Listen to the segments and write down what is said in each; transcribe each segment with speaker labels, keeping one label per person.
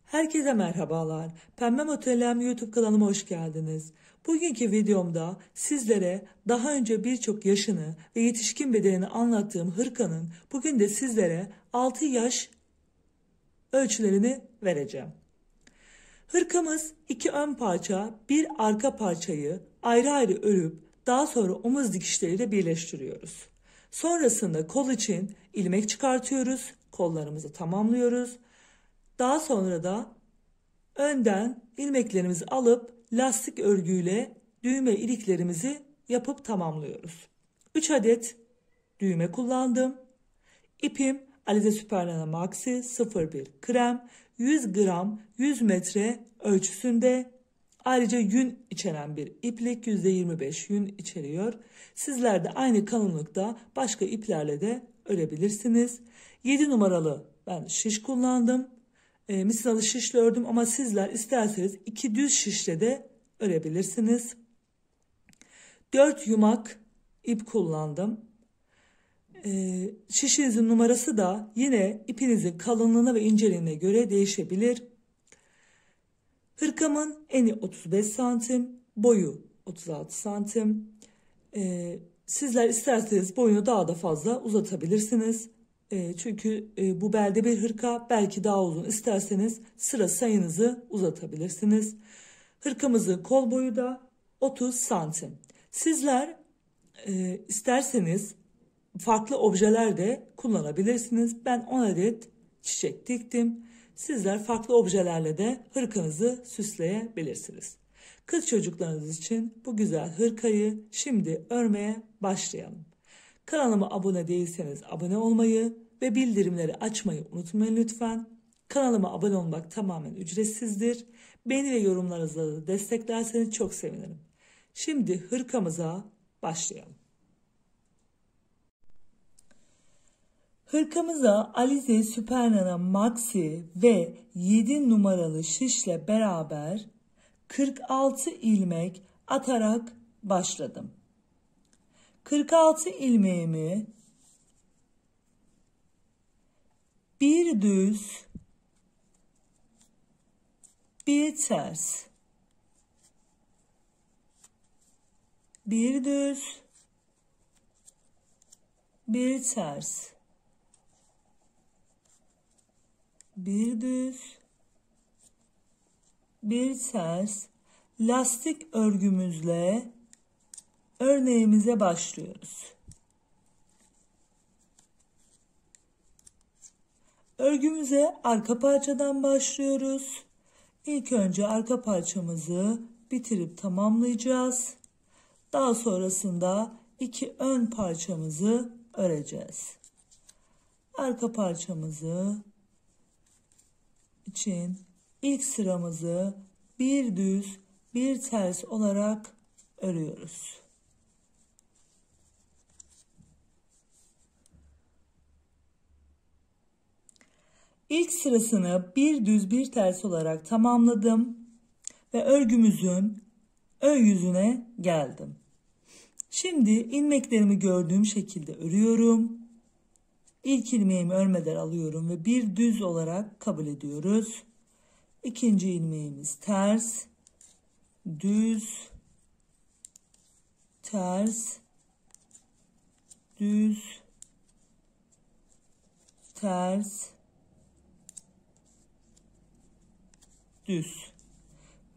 Speaker 1: Herkese merhabalar. Pembe Modelem YouTube kanalıma hoş geldiniz. Bugünkü videomda sizlere daha önce birçok yaşını ve yetişkin bedenini anlattığım hırkanın bugün de sizlere 6 yaş ölçülerini vereceğim. Hırkamız 2 ön parça, bir arka parçayı ayrı ayrı örüp daha sonra omuz dikişleriyle birleştiriyoruz. Sonrasında kol için ilmek çıkartıyoruz, kollarımızı tamamlıyoruz. Daha sonra da önden ilmeklerimizi alıp lastik örgüyle düğme iliklerimizi yapıp tamamlıyoruz. 3 adet düğme kullandım. İpim Alize Süper Maxi 01 krem 100 gram 100 metre ölçüsünde. Ayrıca yün içeren bir iplik, %25 yün içeriyor. Sizler de aynı kalınlıkta başka iplerle de örebilirsiniz. 7 numaralı ben şiş kullandım. Misinalı şişle ördüm ama sizler isterseniz 2 düz şişle de örebilirsiniz. 4 yumak ip kullandım. Şişinizin numarası da yine ipinizin kalınlığına ve inceliğine göre değişebilir. Hırkamın eni 35 santim, boyu 36 santim. Sizler isterseniz boyunu daha da fazla uzatabilirsiniz. Çünkü bu belde bir hırka, belki daha uzun isterseniz sıra sayınızı uzatabilirsiniz. Hırkamızın kol boyu da 30 santim. Sizler isterseniz farklı objeler de kullanabilirsiniz. Ben 10 adet çiçek diktim. Sizler farklı objelerle de hırkanızı süsleyebilirsiniz. Kız çocuklarınız için bu güzel hırkayı şimdi örmeye başlayalım. Kanalıma abone değilseniz abone olmayı ve bildirimleri açmayı unutmayın lütfen. Kanalıma abone olmak tamamen ücretsizdir. Beni ve yorumlarınızla da desteklerseniz çok sevinirim. Şimdi hırkamıza başlayalım. Hırkamıza Alize Süper Maxi ve 7 numaralı şişle beraber 46 ilmek atarak başladım. 46 ilmeğimi bir düz, bir ters, bir düz, bir ters, bir düz, bir ters lastik örgümüzle örneğimize başlıyoruz. Örgümüze arka parçadan başlıyoruz. İlk önce arka parçamızı bitirip tamamlayacağız. Daha sonrasında 2 ön parçamızı öreceğiz. Arka parçamızı için ilk sıramızı bir düz, bir ters olarak örüyoruz. İlk sırasını bir düz bir ters olarak tamamladım ve örgümüzün ön yüzüne geldim. Şimdi ilmeklerimi gördüğüm şekilde örüyorum. İlk ilmeğimi örmeden alıyorum ve bir düz olarak kabul ediyoruz. İkinci ilmeğimiz ters, düz, ters, düz, ters, düz.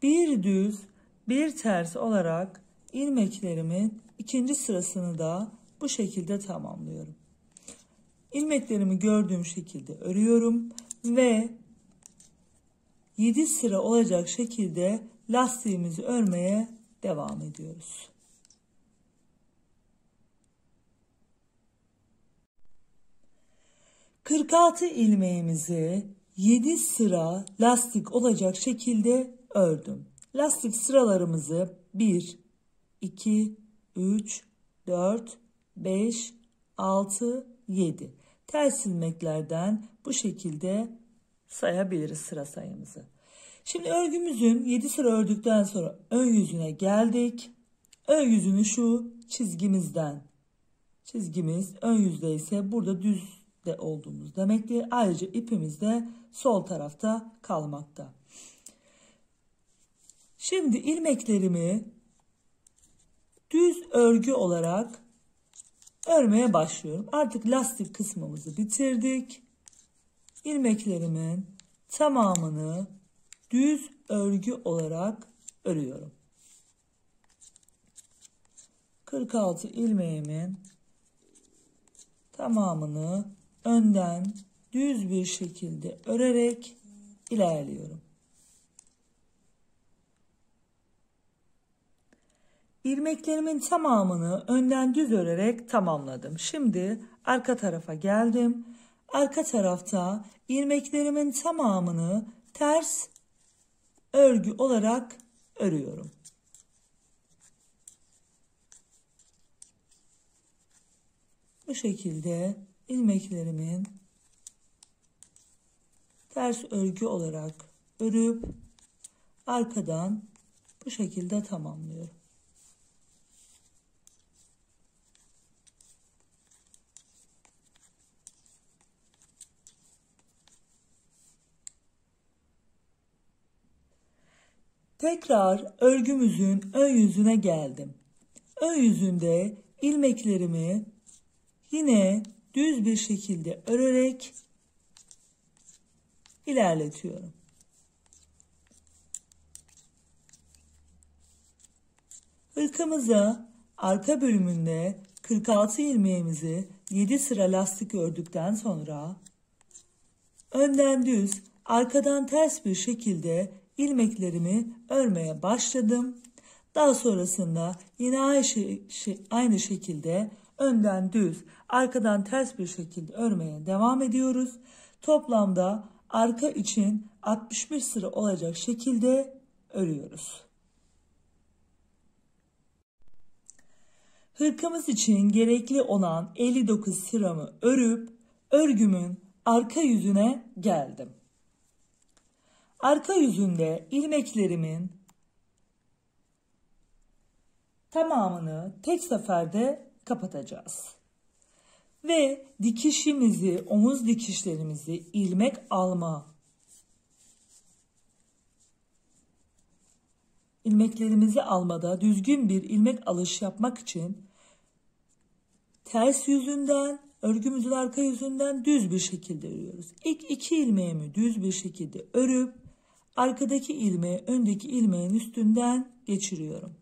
Speaker 1: Bir düz, bir ters olarak ilmeklerimin ikinci sırasını da bu şekilde tamamlıyorum. İlmeklerimi gördüğüm şekilde örüyorum ve 7 sıra olacak şekilde lastiğimizi örmeye devam ediyoruz. ...46 ilmeğimizi 7 sıra lastik olacak şekilde ördüm. Lastik sıralarımızı 1, 2, 3, 4, 5, 6, 7. Ters ilmeklerden bu şekilde sayabiliriz sıra sayımızı. Şimdi örgümüzün 7 sıra ördükten sonra ön yüzüne geldik. Ön yüzünü şu çizgimizden, çizgimiz ön yüzde ise burada düz de olduğumuz demektir. Ayrıca ipimiz de sol tarafta kalmakta. Şimdi ilmeklerimi düz örgü olarak örmeye başlıyorum. Artık lastik kısmımızı bitirdik. İlmeklerimin tamamını düz örgü olarak örüyorum. 46 ilmeğimin tamamını önden düz bir şekilde örerek ilerliyorum. İlmeklerimin tamamını önden düz örerek tamamladım. Şimdi arka tarafa geldim. Arka tarafta ilmeklerimin tamamını ters örgü olarak örüyorum. Bu şekilde ilmeklerimin ters örgü olarak örüp arkadan bu şekilde tamamlıyorum. Tekrar örgümüzün ön yüzüne geldim. Ön yüzünde ilmeklerimi yine düz bir şekilde örerek ilerletiyorum. Hırkamıza arka bölümünde 46 ilmeğimizi 7 sıra lastik ördükten sonra önden düz, arkadan ters bir şekilde ilmeklerimi örmeye başladım. Daha sonrasında yine aynı şekilde önden düz, arkadan ters bir şekilde örmeye devam ediyoruz. Toplamda arka için 61 sıra olacak şekilde örüyoruz. Hırkamız için gerekli olan 59 sıramı örüp örgümün arka yüzüne geldim. Arka yüzünde ilmeklerimin tamamını tek seferde kapatacağız. Ve dikişimizi, omuz dikişlerimizi ilmek alma, ilmeklerimizi almada düzgün bir ilmek alış yapmak için ters yüzünden, örgümüzün arka yüzünden düz bir şekilde örüyoruz. İlk 2 ilmeğimi düz bir şekilde örüp arkadaki ilmeği öndeki ilmeğin üstünden geçiriyorum.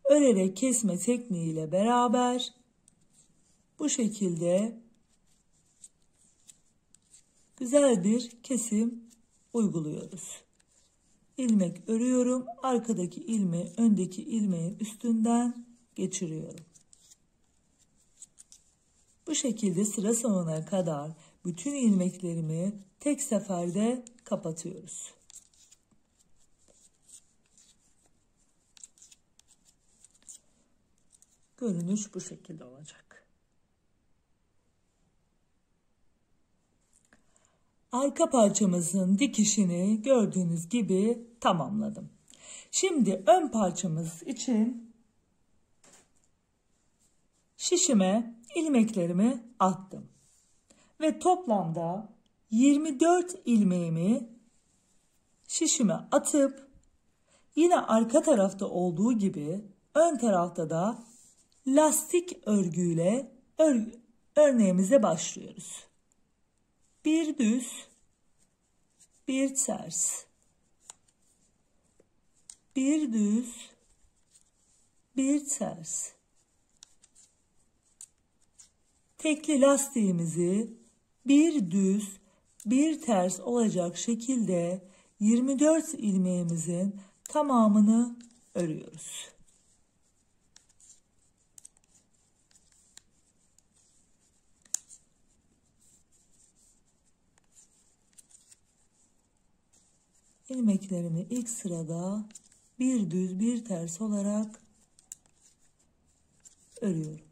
Speaker 1: Örerek kesme tekniğiyle beraber bu şekilde güzel bir kesim uyguluyoruz. İlmek örüyorum, arkadaki ilmeği öndeki ilmeğin üstünden geçiriyorum. Bu şekilde sıra sonuna kadar bütün ilmeklerimi tek seferde kapatıyoruz. Görünüş bu şekilde olacak. Arka parçamızın dikişini gördüğünüz gibi tamamladım. Şimdi ön parçamız için şişime ilmeklerimi attım. Ve toplamda 24 ilmeğimi şişime atıp yine arka tarafta olduğu gibi ön tarafta da lastik örgüyle örneğimize başlıyoruz. Bir düz, bir ters, bir düz, bir ters. Tekli lastiğimizi bir düz, bir ters olacak şekilde 24 ilmeğimizin tamamını örüyoruz. İlmeklerimi ilk sırada bir düz bir ters olarak örüyorum.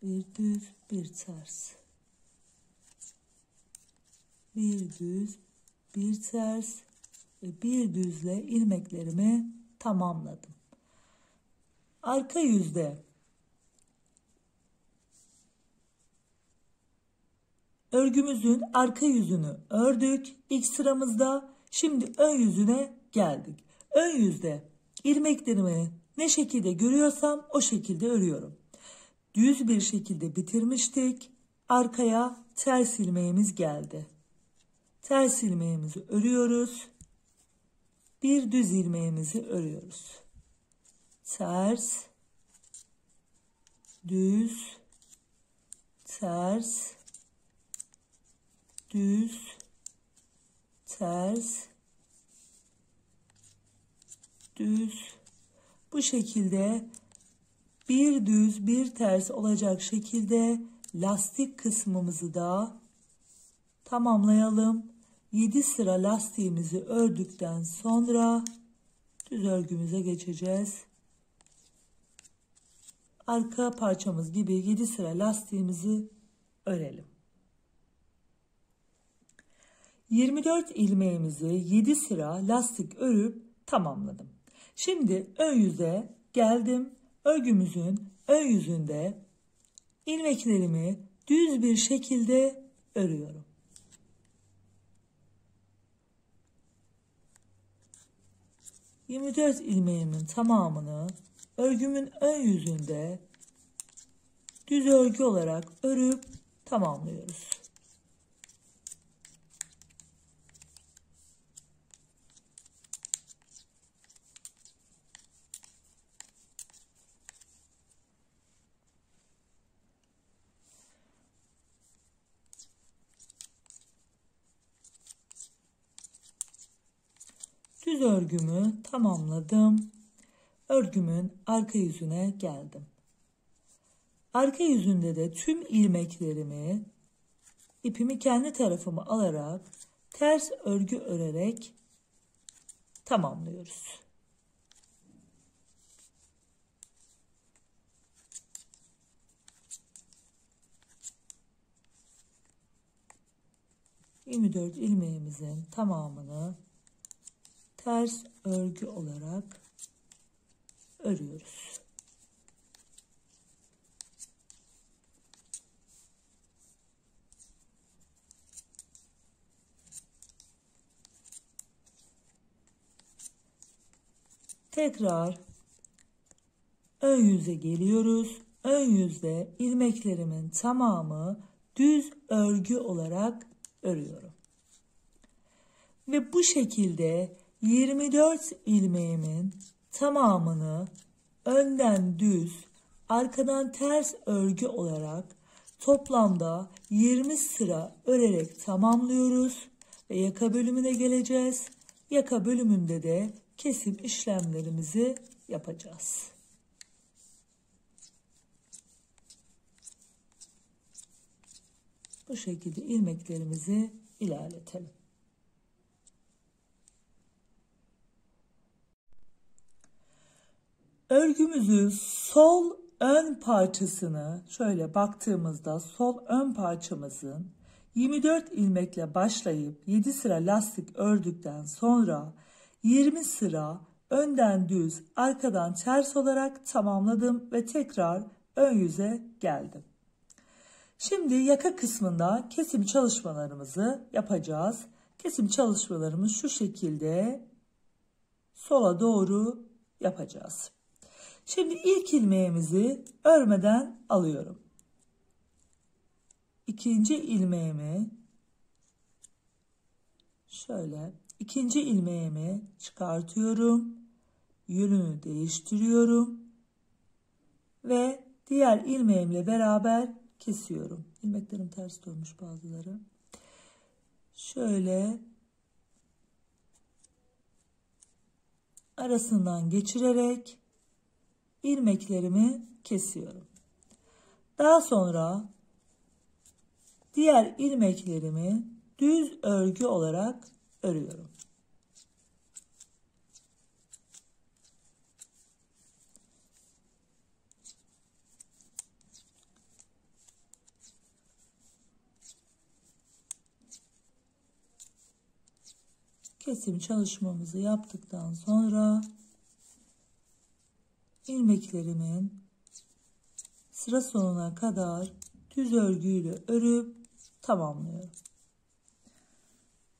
Speaker 1: Bir düz bir ters. Bir düz bir ters ve bir düzle ilmeklerimi tamamladım. arka yüzde örgümüzün arka yüzünü ördük ilk sıramızda. Şimdi ön yüzüne geldik. Ön yüzde ilmeklerimi ne şekilde görüyorsam o şekilde örüyorum. Düz bir şekilde bitirmiştik. Arkaya ters ilmeğimiz geldi. Ters ilmeğimizi örüyoruz. Bir düz ilmeğimizi örüyoruz. Ters, düz, ters, düz, ters, düz. Bu şekilde bir düz bir ters olacak şekilde lastik kısmımızı da tamamlayalım. 7 sıra lastiğimizi ördükten sonra düz örgümüze geçeceğiz. Arka parçamız gibi 7 sıra lastiğimizi örelim. 24 ilmeğimizi 7 sıra lastik örüp tamamladım. Şimdi ön yüze geldim. Örgümüzün ön yüzünde ilmeklerimi düz bir şekilde örüyorum. ...24 ilmeğimin tamamını örgümün ön yüzünde düz örgü olarak örüp tamamlıyoruz. Düz örgümü tamamladım. Örgümün arka yüzüne geldim. Arka yüzünde de tüm ilmeklerimi ipimi kendi tarafıma alarak ters örgü örerek tamamlıyoruz. ...24 ilmeğimizin tamamını ters örgü olarak örüyoruz. Tekrar ön yüze geliyoruz. Ön yüzde ilmeklerimin tamamı düz örgü olarak örüyorum. Ve bu şekilde 24 ilmeğimin tamamını önden düz, arkadan ters örgü olarak toplamda 20 sıra örerek tamamlıyoruz ve yaka bölümüne geleceğiz. Yaka bölümünde de kesim işlemlerimizi yapacağız. Bu şekilde ilmeklerimizi ilerletelim. Örgümüzün sol ön parçasını şöyle baktığımızda sol ön parçamızın 24 ilmekle başlayıp 7 sıra lastik ördükten sonra 20 sıra önden düz, arkadan ters olarak tamamladım ve tekrar ön yüze geldim. Şimdi yaka kısmında kesim çalışmalarımızı yapacağız. Kesim çalışmalarımız şu şekilde sola doğru yapacağız. Şimdi ilk ilmeğimizi örmeden alıyorum. İkinci ilmeğimi şöyle ikinci ilmeğimi çıkartıyorum. Yönünü değiştiriyorum. Ve diğer ilmeğimle beraber kesiyorum. İlmeklerim ters dönmüş bazıları. Şöyle arasından geçirerek ilmeklerimi kesiyorum. Daha sonra diğer ilmeklerimi düz örgü olarak örüyorum. Kesim çalışmamızı yaptıktan sonra ilmeklerimin sıra sonuna kadar düz örgüyle örüp tamamlıyorum.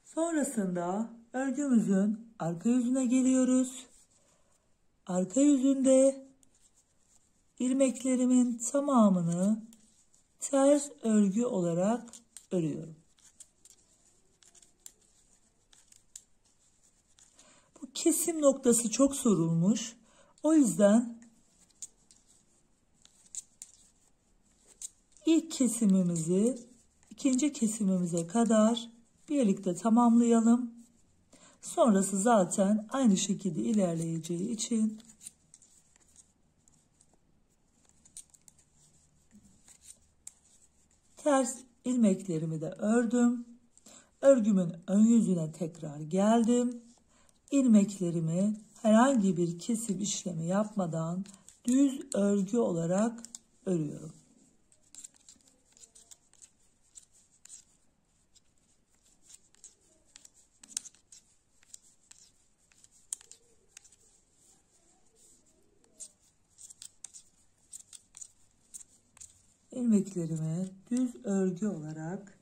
Speaker 1: Sonrasında örgümüzün arka yüzüne geliyoruz. Arka yüzünde ilmeklerimin tamamını ters örgü olarak örüyorum. Bu kesim noktası çok sorulmuş. O yüzden ilk kesimimizi ikinci kesimimize kadar birlikte tamamlayalım. Sonrası zaten aynı şekilde ilerleyeceği için ters ilmeklerimi de ördüm. Örgümün ön yüzüne tekrar geldim. İlmeklerimi herhangi bir kesim işlemi yapmadan düz örgü olarak örüyorum. İlmeklerimi düz örgü olarak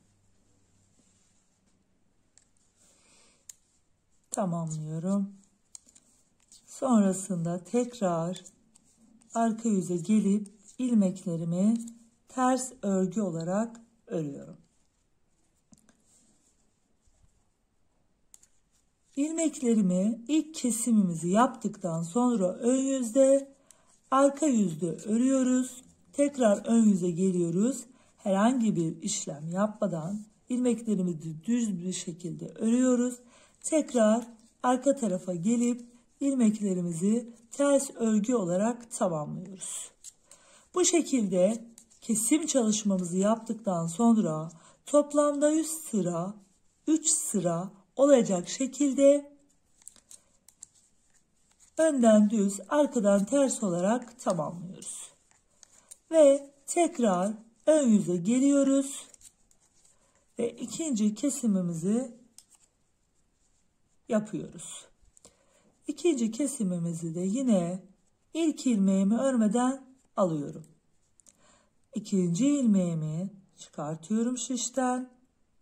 Speaker 1: tamamlıyorum. Sonrasında tekrar arka yüze gelip ilmeklerimi ters örgü olarak örüyorum. İlmeklerimi ilk kesimimizi yaptıktan sonra ön yüzde, arka yüzde örüyoruz. Tekrar ön yüze geliyoruz. Herhangi bir işlem yapmadan ilmeklerimizi düz bir şekilde örüyoruz. Tekrar arka tarafa gelip ilmeklerimizi ters örgü olarak tamamlıyoruz. Bu şekilde kesim çalışmamızı yaptıktan sonra toplamda 100 sıra, 3 sıra olacak şekilde önden düz, arkadan ters olarak tamamlıyoruz. Ve tekrar ön yüze geliyoruz ve ikinci kesimimizi yapıyoruz. İkinci kesimimizi de yine ilk ilmeğimi örmeden alıyorum. İkinci ilmeğimi çıkartıyorum şişten,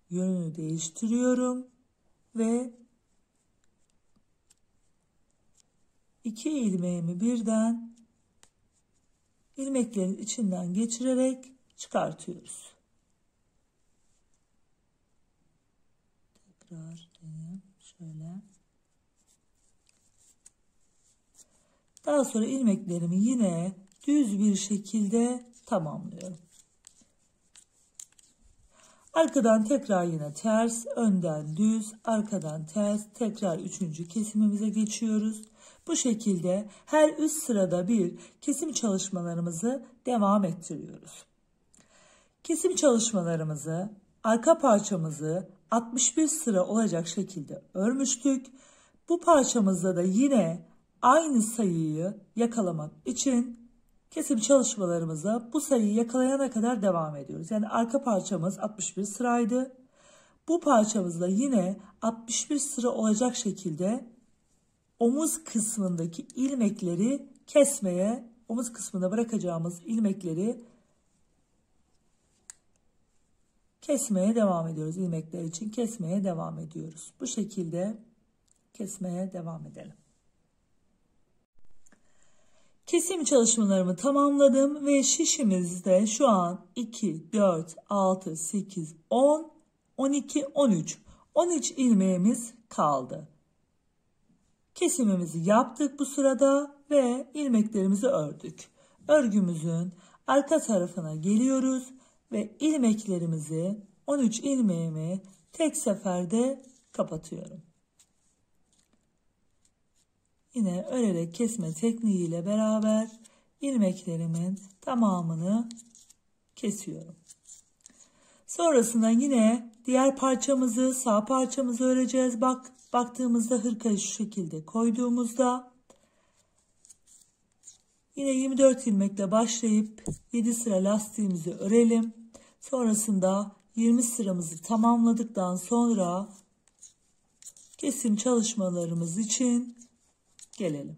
Speaker 1: yönünü değiştiriyorum ve iki ilmeğimi birden ilmeklerin içinden geçirerek çıkartıyoruz. Tekrar şöyle. Daha sonra ilmeklerimi yine düz bir şekilde tamamlıyorum. Arkadan tekrar yine ters, önden düz, arkadan ters, tekrar üçüncü kesimimize geçiyoruz. Bu şekilde her üst sırada bir kesim çalışmalarımızı devam ettiriyoruz. Kesim çalışmalarımızı, arka parçamızı 61 sıra olacak şekilde örmüştük. Bu parçamızda da yine aynı sayıyı yakalamak için kesim çalışmalarımıza bu sayıyı yakalayana kadar devam ediyoruz. Yani arka parçamız 61 sıraydı. Bu parçamızda yine 61 sıra olacak şekilde omuz kısmındaki ilmekleri kesmeye, omuz kısmında bırakacağımız ilmekleri kesmeye devam ediyoruz. İlmekler için kesmeye devam ediyoruz. Bu şekilde kesmeye devam edelim. Kesim çalışmalarımı tamamladım ve şişimizde şu an 2, 4, 6, 8, 10, 12, 13. 13 ilmeğimiz kaldı. Kesimimizi yaptık bu sırada ve ilmeklerimizi ördük. Örgümüzün arka tarafına geliyoruz ve ilmeklerimizi 13 ilmeğimi tek seferde kapatıyorum. Yine örerek kesme tekniğiyle beraber ilmeklerimin tamamını kesiyorum. Sonrasında yine diğer parçamızı, sağ parçamızı öreceğiz. Baktığımızda hırkayı şu şekilde koyduğumuzda yine 24 ilmekle başlayıp 7 sıra lastiğimizi örelim. Sonrasında 20 sıramızı tamamladıktan sonra kesim çalışmalarımız için gelelim.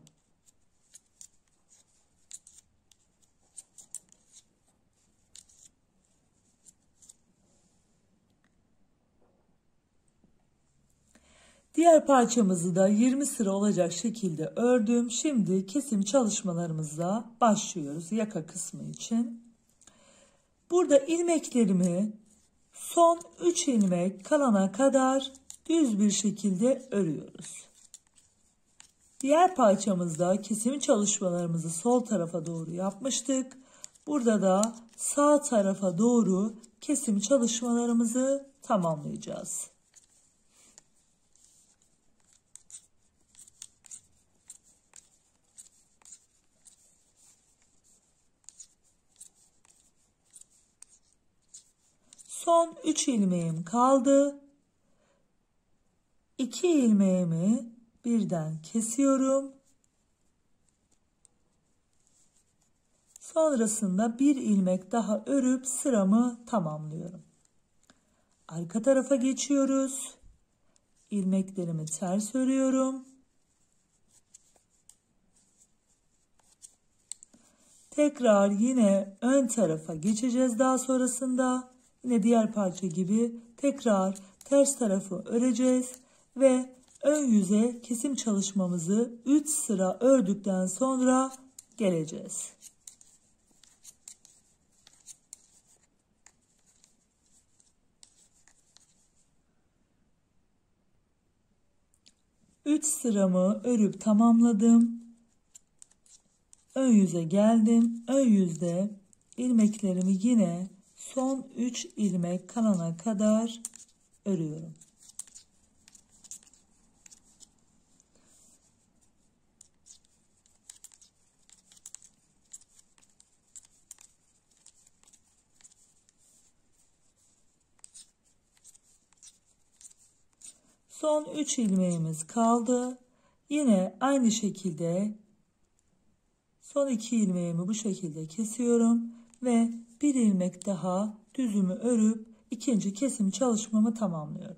Speaker 1: Diğer parçamızı da 20 sıra olacak şekilde ördüm. Şimdi kesim çalışmalarımıza başlıyoruz yaka kısmı için. Burada ilmeklerimi son 3 ilmek kalana kadar düz bir şekilde örüyoruz. Diğer parçamızda kesim çalışmalarımızı sol tarafa doğru yapmıştık. Burada da sağ tarafa doğru kesim çalışmalarımızı tamamlayacağız. Son 3 ilmeğim kaldı. 2 ilmeğimi birden kesiyorum. Sonrasında bir ilmek daha örüp sıramı tamamlıyorum. Arka tarafa geçiyoruz. İlmeklerimi ters örüyorum. Tekrar yine ön tarafa geçeceğiz daha sonrasında. Yine diğer parça gibi tekrar ters tarafı öreceğiz ve ön yüze kesim çalışmamızı 3 sıra ördükten sonra geleceğiz. Üç sıramı örüp tamamladım. Ön yüze geldim. Ön yüzde ilmeklerimi yine son 3 ilmek kalana kadar örüyorum. Son 3 ilmeğimiz kaldı. Yine aynı şekilde son 2 ilmeğimi bu şekilde kesiyorum ve bir ilmek daha düzümü örüp ikinci kesim çalışmamı tamamlıyorum.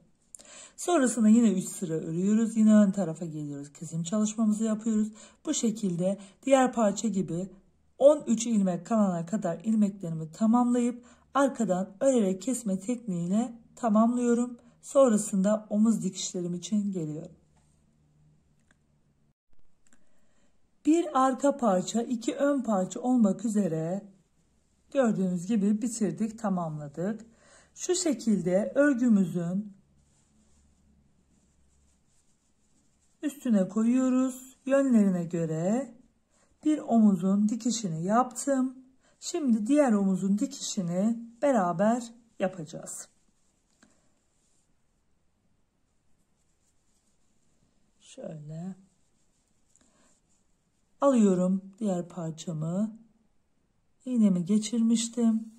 Speaker 1: Sonrasında yine 3 sıra örüyoruz. Yine ön tarafa geliyoruz. Kesim çalışmamızı yapıyoruz. Bu şekilde diğer parça gibi 13 ilmek kalana kadar ilmeklerimi tamamlayıp arkadan örerek kesme tekniğiyle tamamlıyorum. Sonrasında omuz dikişlerim için geliyorum. Bir arka parça, 2 ön parça olmak üzere gördüğünüz gibi bitirdik, tamamladık. Şu şekilde örgümüzün üstüne koyuyoruz. Yönlerine göre bir omuzun dikişini yaptım. Şimdi diğer omuzun dikişini beraber yapacağız. Şöyle alıyorum diğer parçamı. İğnemi geçirmiştim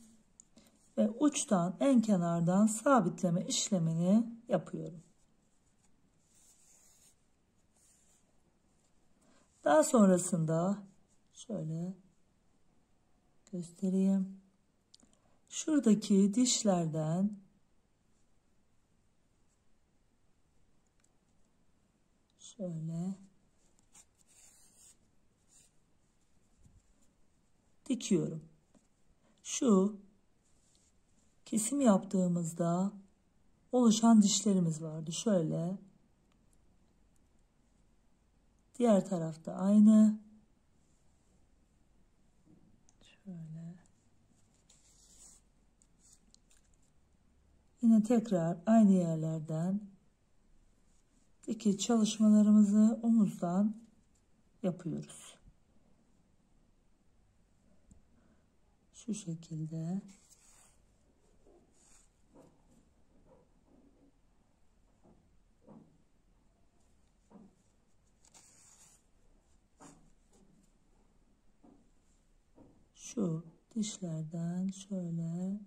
Speaker 1: ve uçtan en kenardan sabitleme işlemini yapıyorum. Daha sonrasında şöyle göstereyim. Şuradaki dişlerden şöyle dikiyorum. Şu kesim yaptığımızda oluşan dişlerimiz vardı. Şöyle. Diğer tarafta aynı. Şöyle. Yine tekrar aynı yerlerden dikiş çalışmalarımızı omuzdan yapıyoruz. Şu şekilde. Şu dişlerden şöyle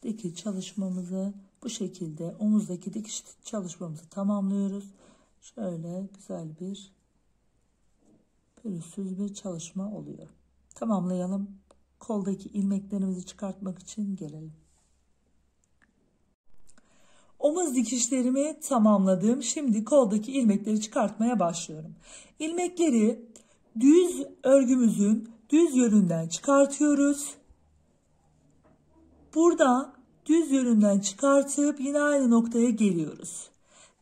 Speaker 1: dikiş çalışmamızı bu şekilde omuzdaki dikiş çalışmamızı tamamlıyoruz. Şöyle güzel bir pürüzsüz bir çalışma oluyor. Tamamlayalım. Koldaki ilmeklerimizi çıkartmak için gelelim. Omuz dikişlerimi tamamladım. Şimdi koldaki ilmekleri çıkartmaya başlıyorum. İlmekleri düz örgümüzün düz yönünden çıkartıyoruz. Burada düz yönünden çıkartıp yine aynı noktaya geliyoruz.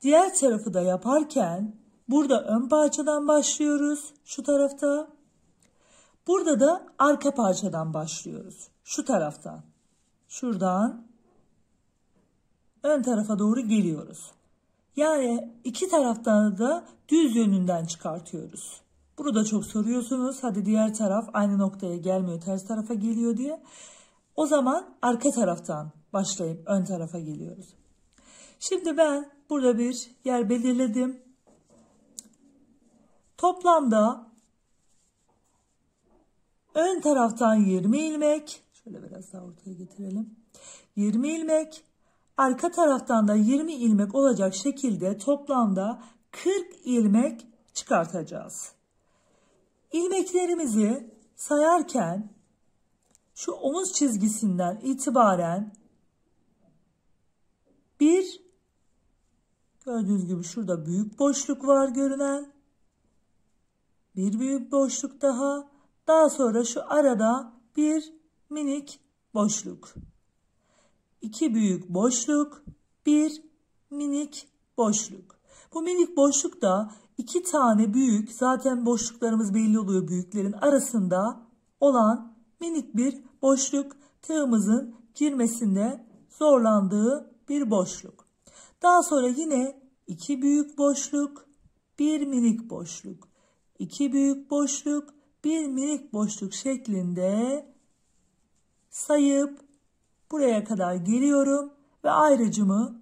Speaker 1: Diğer tarafı da yaparken burada ön parçadan başlıyoruz şu tarafta. Burada da arka parçadan başlıyoruz şu taraftan. Şuradan ön tarafa doğru geliyoruz. Yani iki taraftan da düz yönünden çıkartıyoruz. Burada çok soruyorsunuz. Hadi diğer taraf aynı noktaya gelmiyor, ters tarafa geliyor diye. O zaman arka taraftan başlayıp ön tarafa geliyoruz. Şimdi ben burada bir yer belirledim. Toplamda ön taraftan 20 ilmek, şöyle biraz daha ortaya getirelim. 20 ilmek, arka taraftan da 20 ilmek olacak şekilde toplamda 40 ilmek çıkartacağız. İlmeklerimizi sayarken şu omuz çizgisinden itibaren gördüğünüz gibi şurada büyük boşluk var görünen. Bir büyük boşluk daha. Daha sonra şu arada bir minik boşluk. 2 büyük boşluk, bir minik boşluk. Bu minik boşluk da 2 tane büyük, zaten boşluklarımız belli oluyor büyüklerin arasında olan minik bir boşluk, tığımızın girmesinde zorlandığı bir boşluk. Daha sonra yine 2 büyük boşluk, bir minik boşluk, 2 büyük boşluk, bir minik boşluk şeklinde sayıp buraya kadar geliyorum ve ayrıcımı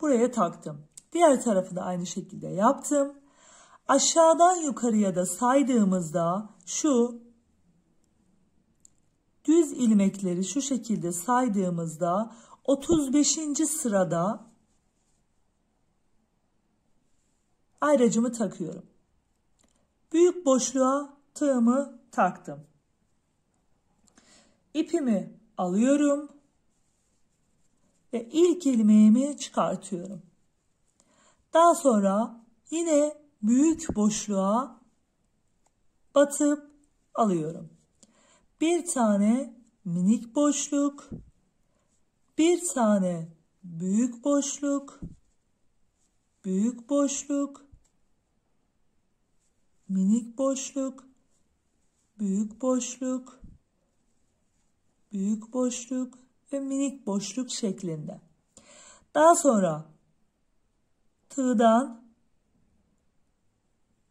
Speaker 1: buraya taktım. Diğer tarafı da aynı şekilde yaptım. Aşağıdan yukarıya da saydığımızda şu düz ilmekleri şu şekilde saydığımızda 35. sırada ayracımı takıyorum. Büyük boşluğa tığımı taktım. İpimi alıyorum ve ilk ilmeğimi çıkartıyorum. Daha sonra yine büyük boşluğa batıp alıyorum. Bir tane minik boşluk, bir tane büyük boşluk, büyük boşluk, minik boşluk, büyük boşluk, büyük boşluk ve minik boşluk şeklinde. Daha sonra tığdan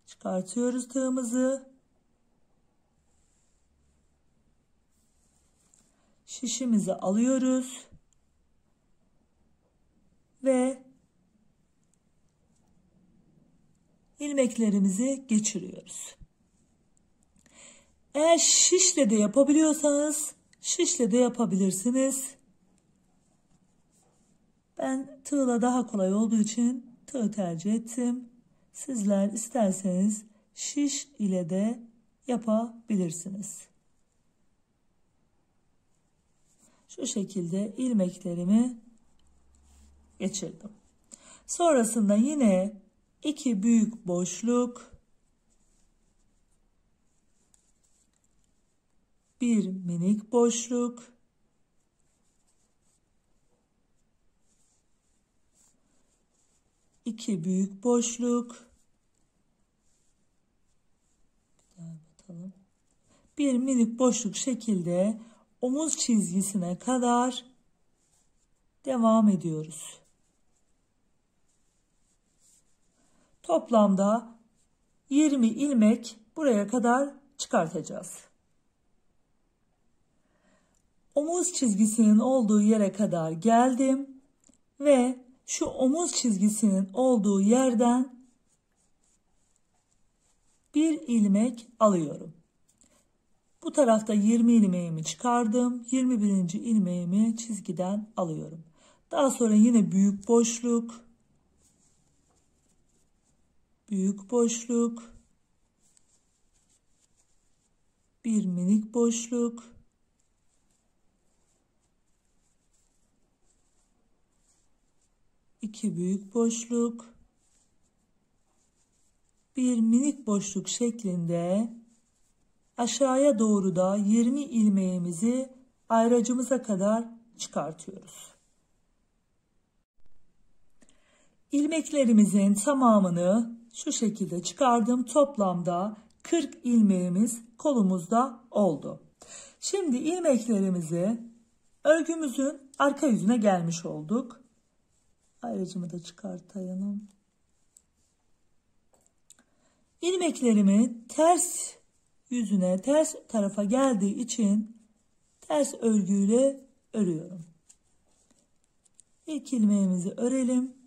Speaker 1: çıkartıyoruz tığımızı. Şişimizi alıyoruz ve ilmeklerimizi geçiriyoruz. Eğer şişle de yapabiliyorsanız şişle de yapabilirsiniz. Ben tığla daha kolay olduğu için tığ tercih ettim. Sizler isterseniz şiş ile de yapabilirsiniz. Şu şekilde ilmeklerimi geçirdim. Sonrasında yine 2 büyük boşluk, bir minik boşluk, iki büyük boşluk, bir minik boşluk şekilde omuz çizgisine kadar devam ediyoruz. Toplamda 20 ilmek buraya kadar çıkartacağız. Omuz çizgisinin olduğu yere kadar geldim ve şu omuz çizgisinin olduğu yerden bir ilmek alıyorum. Bu tarafta 20 ilmeğimi çıkardım. 21. ilmeğimi çizgiden alıyorum. Daha sonra yine büyük boşluk, büyük boşluk, bir minik boşluk, iki büyük boşluk, bir minik boşluk şeklinde aşağıya doğru da 20 ilmeğimizi ayracımıza kadar çıkartıyoruz. ilmeklerimizin tamamını şu şekilde çıkardım. Toplamda 40 ilmeğimiz kolumuzda oldu. Şimdi ilmeklerimizi örgümüzün arka yüzüne gelmiş olduk. Ayrıcımı da çıkartayım. İlmeklerimi ters yüzüne, ters tarafa geldiği için ters örgüyle örüyorum. İlk ilmeğimizi örelim.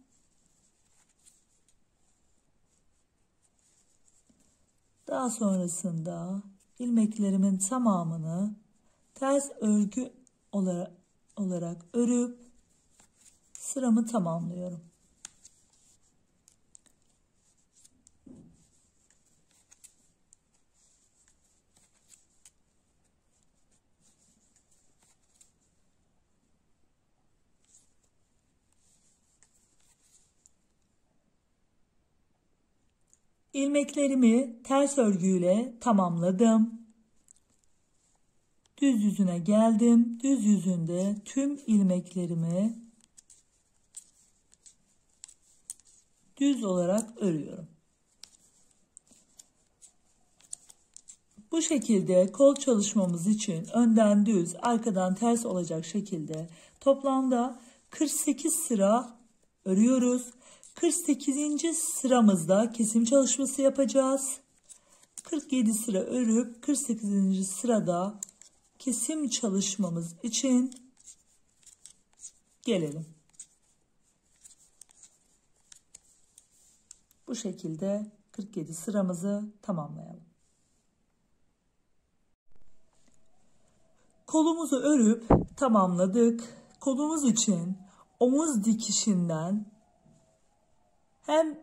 Speaker 1: Daha sonrasında ilmeklerimin tamamını ters örgü olarak örüp sıramı tamamlıyorum. İlmeklerimi ters örgüyle tamamladım. Düz yüzüne geldim. Düz yüzünde tüm ilmeklerimi düz olarak örüyorum. Bu şekilde kol çalışmamız için önden düz, arkadan ters olacak şekilde toplamda 48 sıra örüyoruz. 48. sıramızda kesim çalışması yapacağız. 47 sıra örüp 48. sırada kesim çalışmamız için gelelim. Bu şekilde 47 sıramızı tamamlayalım. Kolumuzu örüp tamamladık. Kolumuz için omuz dikişinden hem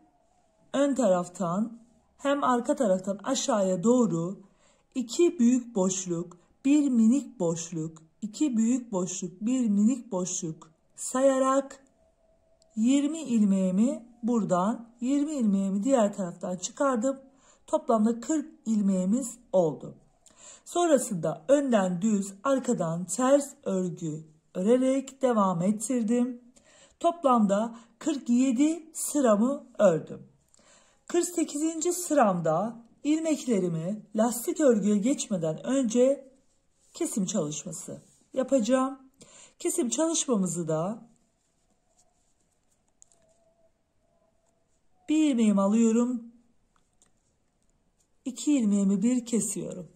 Speaker 1: ön taraftan hem arka taraftan aşağıya doğru 2 büyük boşluk, 1 minik boşluk, 2 büyük boşluk, 1 minik boşluk sayarak 20 ilmeğimi buradan, 20 ilmeğimi diğer taraftan çıkardım. Toplamda 40 ilmeğimiz oldu. Sonrasında önden düz, arkadan ters örgü örerek devam ettirdim. Toplamda 47 sıramı ördüm. 48. sıramda ilmeklerimi lastik örgüye geçmeden önce kesim çalışması yapacağım. Kesim çalışmamızı da bir ilmeğimi alıyorum. 2 ilmeğimi bir kesiyorum.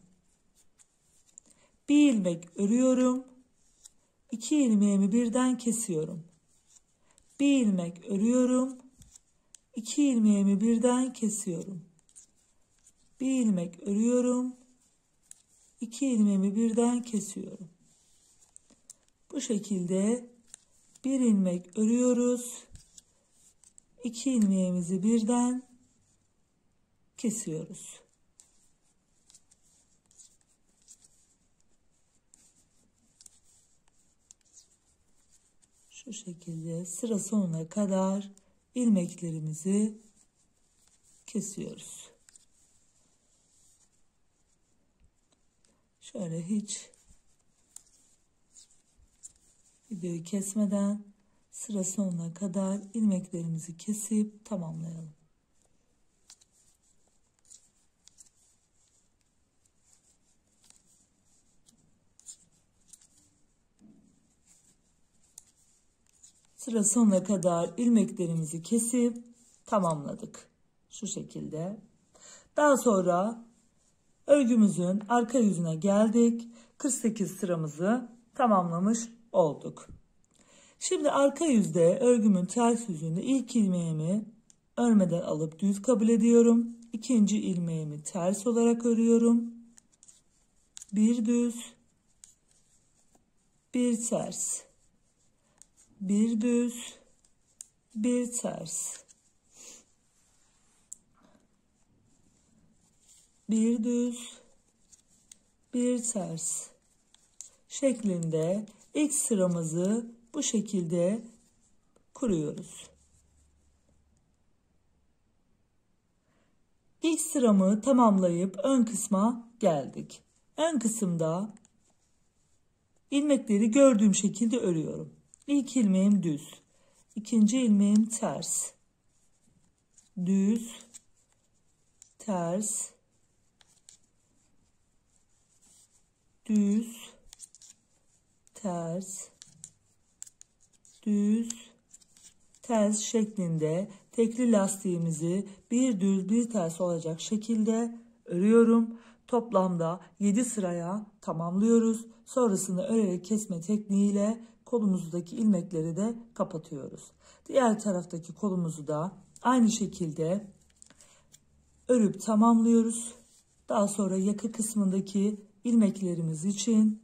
Speaker 1: Bir ilmek örüyorum. 2 ilmeğimi birden kesiyorum. Bir ilmek örüyorum. 2 ilmeğimi birden kesiyorum. Bir ilmek örüyorum. 2 ilmeğimi birden kesiyorum. Bu şekilde bir ilmek örüyoruz. 2 ilmeğimizi birden kesiyoruz. Şu şekilde sıra sonuna kadar ilmeklerimizi kesiyoruz. Şöyle hiç videoyu kesmeden sıra sonuna kadar ilmeklerimizi kesip tamamlayalım. Sıra sonuna kadar ilmeklerimizi kesip tamamladık. Şu şekilde. Daha sonra örgümüzün arka yüzüne geldik. 48 sıramızı tamamlamış olduk. Şimdi arka yüzde örgümün ters yüzünde ilk ilmeğimi örmeden alıp düz kabul ediyorum. İkinci ilmeğimi ters olarak örüyorum. Bir düz, bir ters. Bir düz, bir ters. Bir düz, bir ters şeklinde ilk sıramızı bu şekilde kuruyoruz. İlk sıramı tamamlayıp ön kısma geldik. Ön kısımda ilmekleri gördüğüm şekilde örüyorum. İlk ilmeğim düz, ikinci ilmeğim ters, düz, ters, düz, ters, düz, ters şeklinde tekli lastiğimizi bir düz bir ters olacak şekilde örüyorum. Toplamda 7 sıraya tamamlıyoruz. Sonrasında örerek kesme tekniğiyle kolumuzdaki ilmekleri de kapatıyoruz. Diğer taraftaki kolumuzu da aynı şekilde örüp tamamlıyoruz. Daha sonra yaka kısmındaki ilmeklerimiz için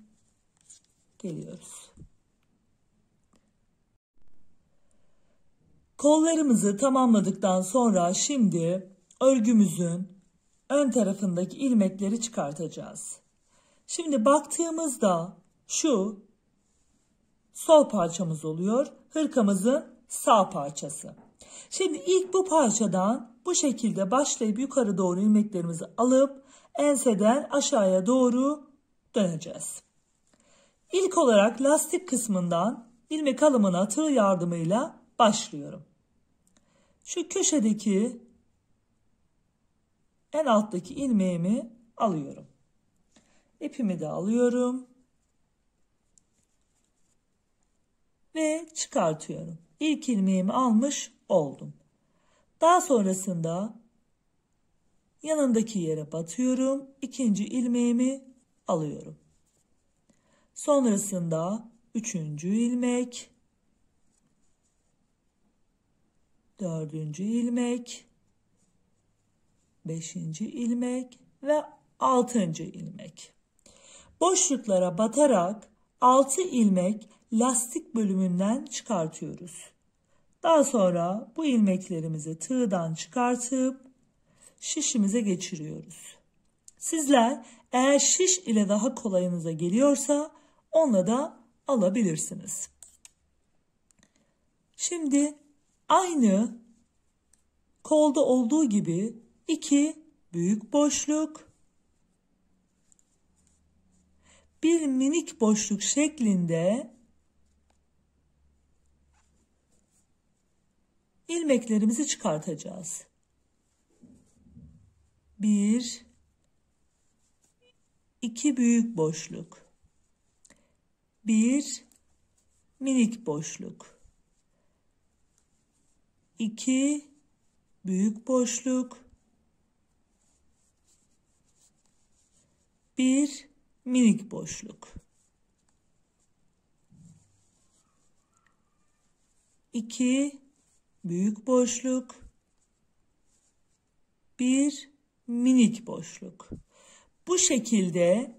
Speaker 1: geliyoruz. Kollarımızı tamamladıktan sonra şimdi örgümüzün ön tarafındaki ilmekleri çıkartacağız. Şimdi baktığımızda şu sol parçamız oluyor. Hırkamızın sağ parçası. Şimdi ilk bu parçadan bu şekilde başlayıp yukarı doğru ilmeklerimizi alıp enseden aşağıya doğru döneceğiz. İlk olarak lastik kısmından ilmek alımına tığ yardımıyla başlıyorum. Şu köşedeki en alttaki ilmeğimi alıyorum. İpimi de alıyorum. Ve çıkartıyorum. İlk ilmeğimi almış oldum. Daha sonrasında yanındaki yere batıyorum. İkinci ilmeğimi alıyorum. Sonrasında üçüncü ilmek, dördüncü ilmek, beşinci ilmek ve altıncı ilmek. Boşluklara batarak 6 ilmek lastik bölümünden çıkartıyoruz. Daha sonra bu ilmeklerimizi tığdan çıkartıp şişimize geçiriyoruz. Sizler eğer şiş ile daha kolayınıza geliyorsa onunla da alabilirsiniz. Şimdi aynı kolda olduğu gibi 2 büyük boşluk, bir minik boşluk şeklinde ilmeklerimizi çıkartacağız. 1, 2 büyük boşluk, 1 minik boşluk, 2 büyük boşluk, 1 minik boşluk, 2 büyük boşluk, 1 minik boşluk. Bu şekilde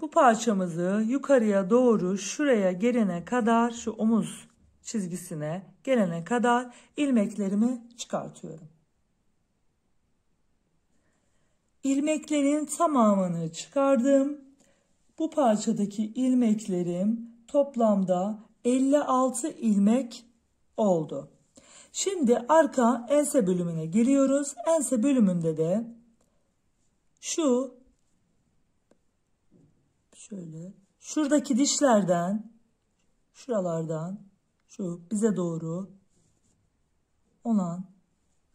Speaker 1: bu parçamızı yukarıya doğru şuraya gelene kadar, şu omuz çizgisine gelene kadar ilmeklerimi çıkartıyorum. İlmeklerin tamamını çıkardım. Bu parçadaki ilmeklerim toplamda 56 ilmek oldu. Şimdi arka ense bölümüne geliyoruz. Ense bölümünde de şöyle şuradaki dişlerden, şuralardan şu bize doğru olan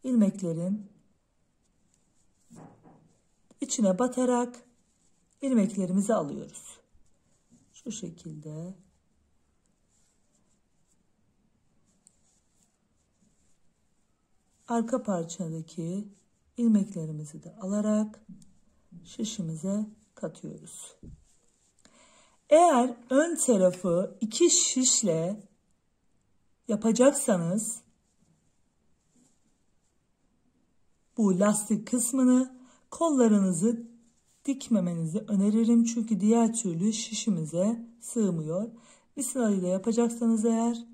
Speaker 1: ilmeklerin içine batarak ilmeklerimizi alıyoruz. Şu şekilde arka parçadaki ilmeklerimizi de alarak şişimize katıyoruz. Eğer ön tarafı 2 şişle yapacaksanız bu lastik kısmını kollarınızı dikmemenizi öneririm. Çünkü diğer türlü şişimize sığmıyor. Misina ile yapacaksanız eğer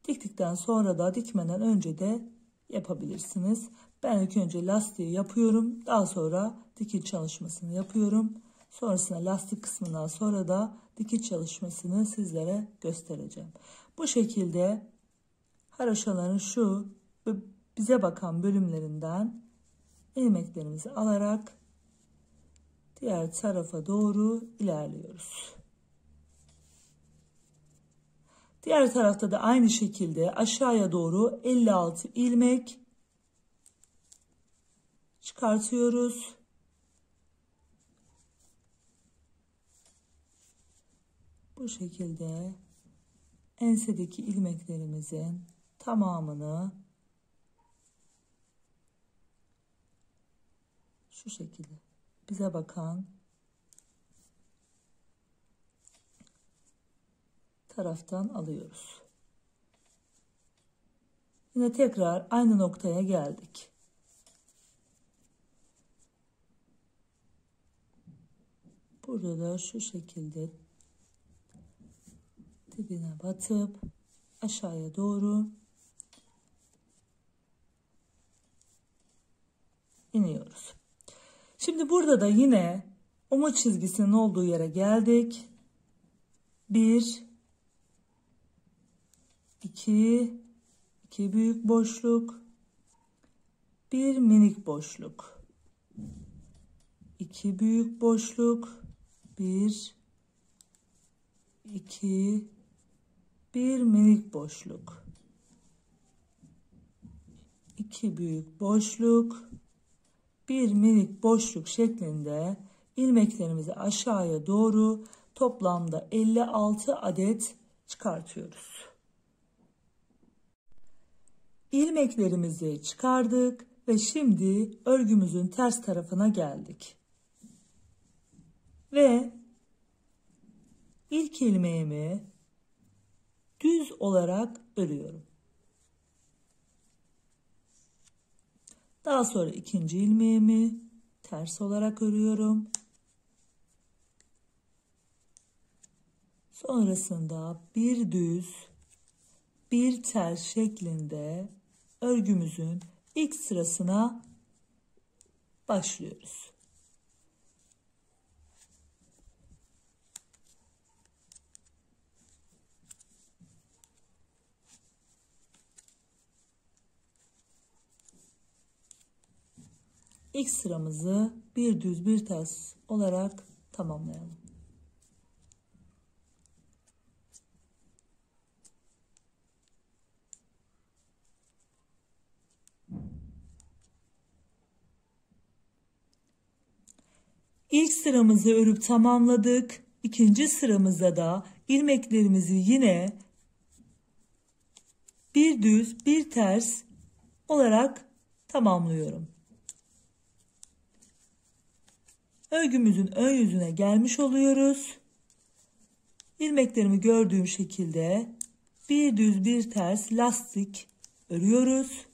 Speaker 1: diktikten sonra da dikmeden önce de yapabilirsiniz. Ben ilk önce lastiği yapıyorum. Daha sonra dikiş çalışmasını yapıyorum. Sonrasında lastik kısmından sonra da dikiş çalışmasını sizlere göstereceğim. Bu şekilde haroşaların şu bize bakan bölümlerinden ilmeklerimizi alarak diğer tarafa doğru ilerliyoruz. Diğer tarafta da aynı şekilde aşağıya doğru 56 ilmek çıkartıyoruz. Bu şekilde ensedeki ilmeklerimizin tamamını şu şekilde bize bakan taraftan alıyoruz. Yine tekrar aynı noktaya geldik. Burada da şu şekilde dibine batıp aşağıya doğru iniyoruz. Şimdi burada da yine omuz çizgisinin olduğu yere geldik. 1 2 büyük boşluk, 1 minik boşluk, 2 büyük boşluk, 1 2 1 minik boşluk, 2 büyük boşluk, 1 minik boşluk şeklinde ilmeklerimizi aşağıya doğru toplamda 56 adet çıkartıyoruz. İlmeklerimizi çıkardık ve şimdi örgümüzün ters tarafına geldik. Ve ilk ilmeğimi düz olarak örüyorum. Daha sonra ikinci ilmeğimi ters olarak örüyorum. Sonrasında bir düz, bir ters şeklinde örgümüzün ilk sırasına başlıyoruz. İlk sıramızı bir düz bir ters olarak tamamlayalım. İlk sıramızı örüp tamamladık. İkinci sıramızda da ilmeklerimizi yine bir düz bir ters olarak tamamlıyorum. Örgümüzün ön yüzüne gelmiş oluyoruz. İlmeklerimi gördüğüm şekilde bir düz bir ters lastik örüyoruz.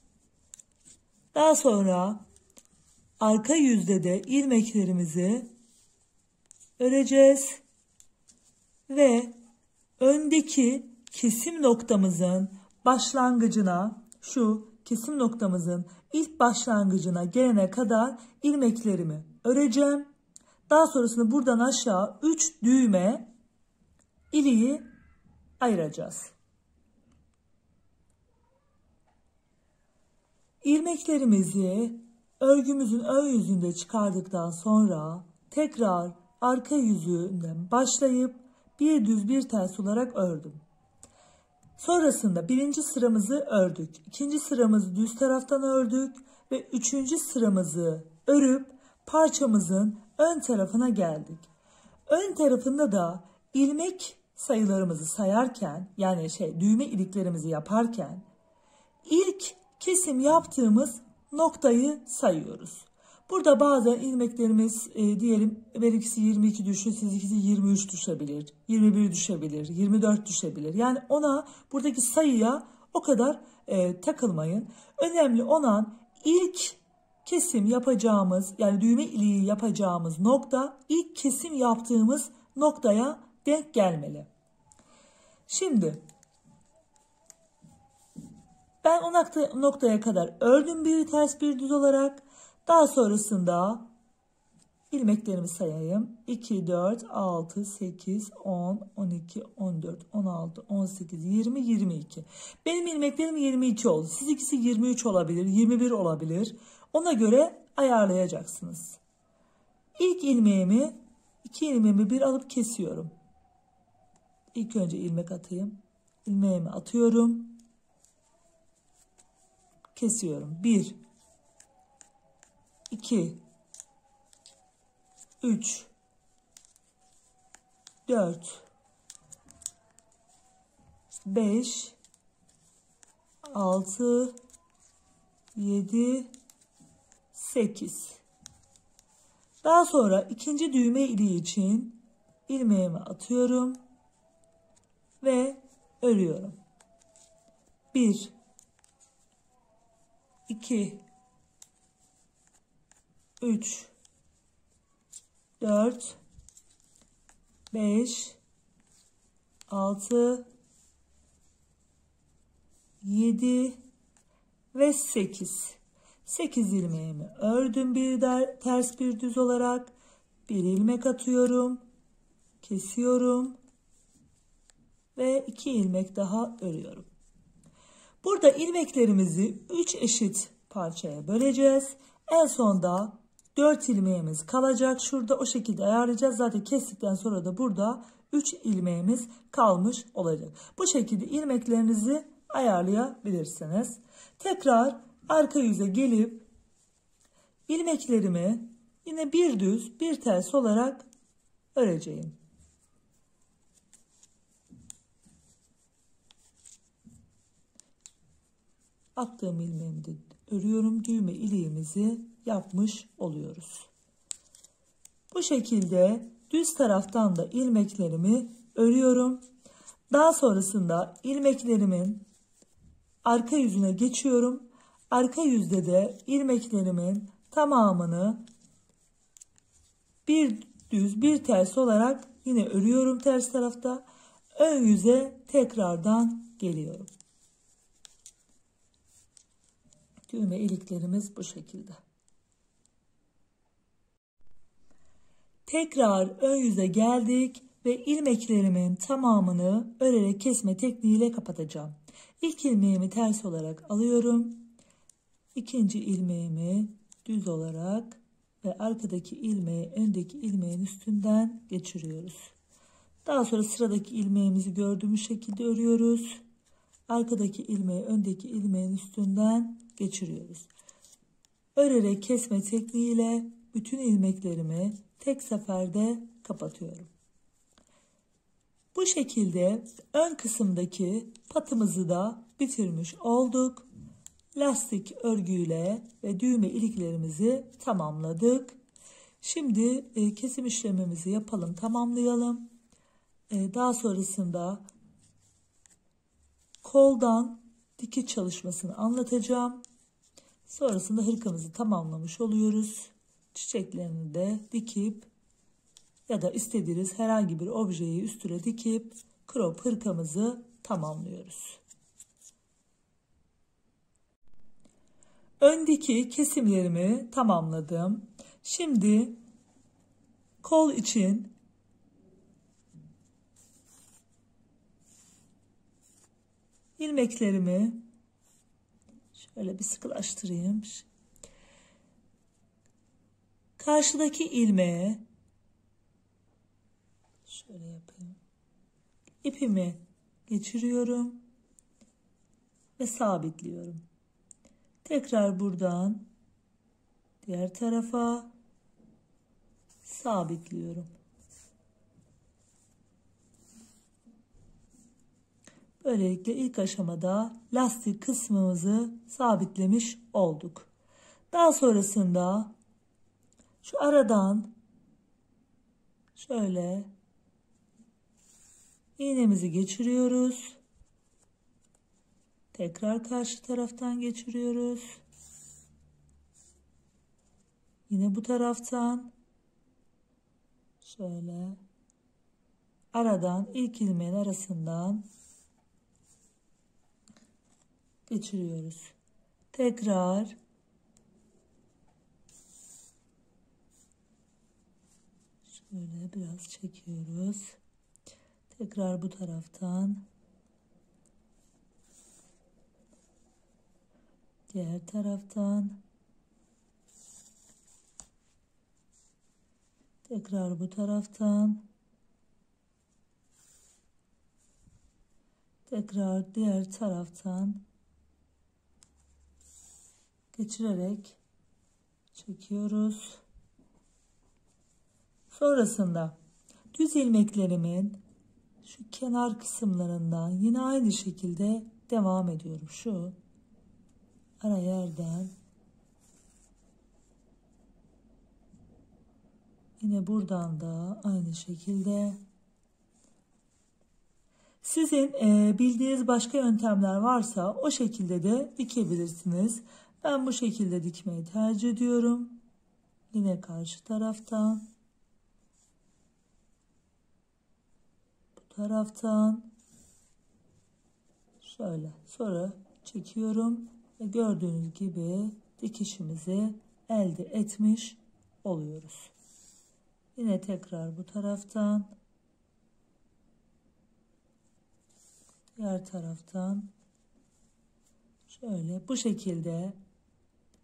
Speaker 1: Daha sonra arka yüzde de ilmeklerimizi öreceğiz ve öndeki kesim noktamızın başlangıcına, şu kesim noktamızın ilk başlangıcına gelene kadar ilmeklerimi öreceğim. Daha sonrasında buradan aşağı 3 düğme iliği ayıracağız. İlmeklerimizi örgümüzün ön yüzünde çıkardıktan sonra tekrar arka yüzünden başlayıp bir düz bir ters olarak ördüm. Sonrasında birinci sıramızı ördük. İkinci sıramızı düz taraftan ördük ve üçüncü sıramızı örüp parçamızın ön tarafına geldik. Ön tarafında da ilmek sayılarımızı sayarken, yani düğme iliklerimizi yaparken ilk kesim yaptığımız noktayı sayıyoruz. Burada bazen ilmeklerimiz diyelim benimkisi 22 düşüyor, sizinkisi 23 düşebilir, 21 düşebilir, 24 düşebilir. Yani ona, buradaki sayıya o kadar takılmayın. Önemli olan ilk kesim yapacağımız, yani düğme iliği yapacağımız nokta ilk kesim yaptığımız noktaya denk gelmeli. Şimdi ben o noktaya kadar ördüm bir ters bir düz olarak. Daha sonrasında ilmeklerimi sayayım. 2, 4, 6, 8, 10, 12, 14, 16, 18, 20, 22. Benim ilmeklerim 22 oldu. Siz ikisi 23 olabilir, 21 olabilir. Ona göre ayarlayacaksınız. İlk ilmeğimi, iki ilmeğimi bir alıp kesiyorum. İlk önce ilmek atayım. İlmeğimi atıyorum. Kesiyorum. 1, 2, 3, 4, 5, 6, 7, 8. Daha sonra ikinci düğme iliği için ilmeğimi atıyorum ve örüyorum. 1, 2, 3, 4, 5, 6, 7 ve 8. 8 ilmeğimi ördüm, bir ters bir düz olarak bir ilmek atıyorum, kesiyorum ve 2 ilmek daha örüyorum. Burada ilmeklerimizi 3 eşit parçaya böleceğiz. En sonda 4 ilmeğimiz kalacak. Şurada o şekilde ayarlayacağız. Zaten kestikten sonra da burada 3 ilmeğimiz kalmış olacak. Bu şekilde ilmeklerinizi ayarlayabilirsiniz. Tekrar arka yüze gelip ilmeklerimi yine bir düz bir ters olarak öreceğim. Attığım ilmeğimi de örüyorum. Düğme iliğimizi yapmış oluyoruz. Bu şekilde düz taraftan da ilmeklerimi örüyorum. Daha sonrasında ilmeklerimin arka yüzüne geçiyorum. Arka yüzde de ilmeklerimin tamamını bir düz bir ters olarak yine örüyorum ters tarafta. Ön yüze tekrardan geliyorum. Düğme iliklerimiz bu şekilde. Tekrar ön yüze geldik ve ilmeklerimin tamamını örerek kesme tekniğiyle kapatacağım. İlk ilmeğimi ters olarak alıyorum. İkinci ilmeğimi düz olarak ve arkadaki ilmeği öndeki ilmeğin üstünden geçiriyoruz. Daha sonra sıradaki ilmeğimizi gördüğümüz şekilde örüyoruz. Arkadaki ilmeği öndeki ilmeğin üstünden geçiriyoruz. Örerek kesme tekniğiyle bütün ilmeklerimi tek seferde kapatıyorum. Bu şekilde ön kısımdaki patımızı da bitirmiş olduk. Lastik örgüyle ve düğme iliklerimizi tamamladık. Şimdi kesim işlemimizi yapalım, tamamlayalım. Daha sonrasında koldan dikiş çalışmasını anlatacağım. Sonrasında hırkamızı tamamlamış oluyoruz. Çiçeklerini de dikip ya da istediğiniz herhangi bir objeyi üstüne dikip crop hırkamızı tamamlıyoruz. Öndeki kesimlerimi tamamladım. Şimdi kol için ilmeklerimi şöyle bir sıkılaştırayım. Karşıdaki ilmeğe şöyle yapayım. İpimi geçiriyorum ve sabitliyorum. Tekrar buradan diğer tarafa sabitliyorum. Böylelikle ilk aşamada lastik kısmımızı sabitlemiş olduk. Daha sonrasında şu aradan şöyle iğnemizi geçiriyoruz. Tekrar karşı taraftan geçiriyoruz. Yine bu taraftan şöyle aradan ilk ilmeğin arasından geçiriyoruz. Tekrar şöyle biraz çekiyoruz. Tekrar bu taraftan diğer taraftan tekrar bu taraftan tekrar diğer taraftan geçirerek çekiyoruz. Sonrasında düz ilmeklerimin şu kenar kısımlarından yine aynı şekilde devam ediyorum. Şu ara yerden yine buradan da aynı şekilde. Sizin bildiğiniz başka yöntemler varsa o şekilde de dikebilirsiniz. Ben bu şekilde dikmeyi tercih ediyorum. Yine karşı taraftan, bu taraftan şöyle sonra çekiyorum ve gördüğünüz gibi dikişimizi elde etmiş oluyoruz. Yine tekrar bu taraftan, diğer taraftan şöyle bu şekilde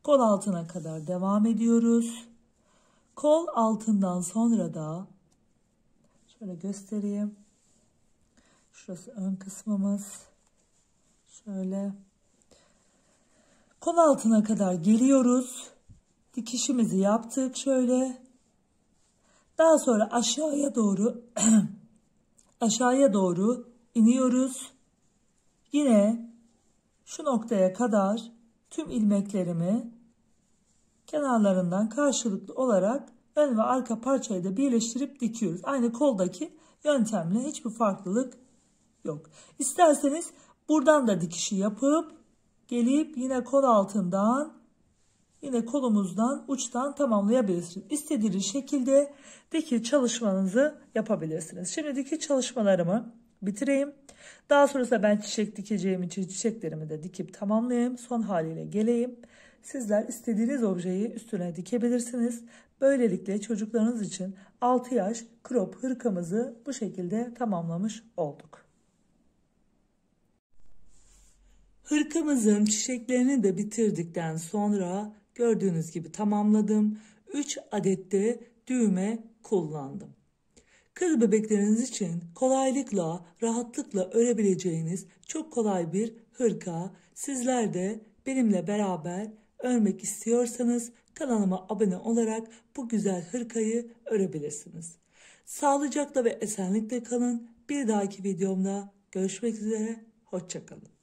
Speaker 1: kol altına kadar devam ediyoruz. Kol altından sonra da şöyle göstereyim. Şurası ön kısmımız. Şöyle kol altına kadar geliyoruz. Dikişimizi yaptık şöyle. Daha sonra aşağıya doğru iniyoruz. Yine şu noktaya kadar tüm ilmeklerimi kenarlarından karşılıklı olarak ön ve arka parçayı da birleştirip dikiyoruz. Aynı koldaki yöntemle hiçbir farklılık yok. İsterseniz buradan da dikişi yapıp gelip yine kol altından yine kolumuzdan uçtan tamamlayabilirsiniz. İstediğiniz şekilde dikiş çalışmanızı yapabilirsiniz. Şimdi dikiş çalışmalarımı bitireyim. Daha sonrasında ben çiçek dikeceğim için çiçeklerimi de dikip tamamlayayım. Son haliyle geleyim. Sizler istediğiniz objeyi üstüne dikebilirsiniz. Böylelikle çocuklarınız için 6 yaş crop hırkamızı bu şekilde tamamlamış olduk. Hırkamızın çiçeklerini de bitirdikten sonra gördüğünüz gibi tamamladım. 3 adet de düğme kullandım. Kız bebekleriniz için kolaylıkla, rahatlıkla örebileceğiniz çok kolay bir hırka. Sizler de benimle beraber örmek istiyorsanız kanalıma abone olarak bu güzel hırkayı örebilirsiniz. Sağlıcakla ve esenlikle kalın. Bir dahaki videomda görüşmek üzere. Hoşça kalın.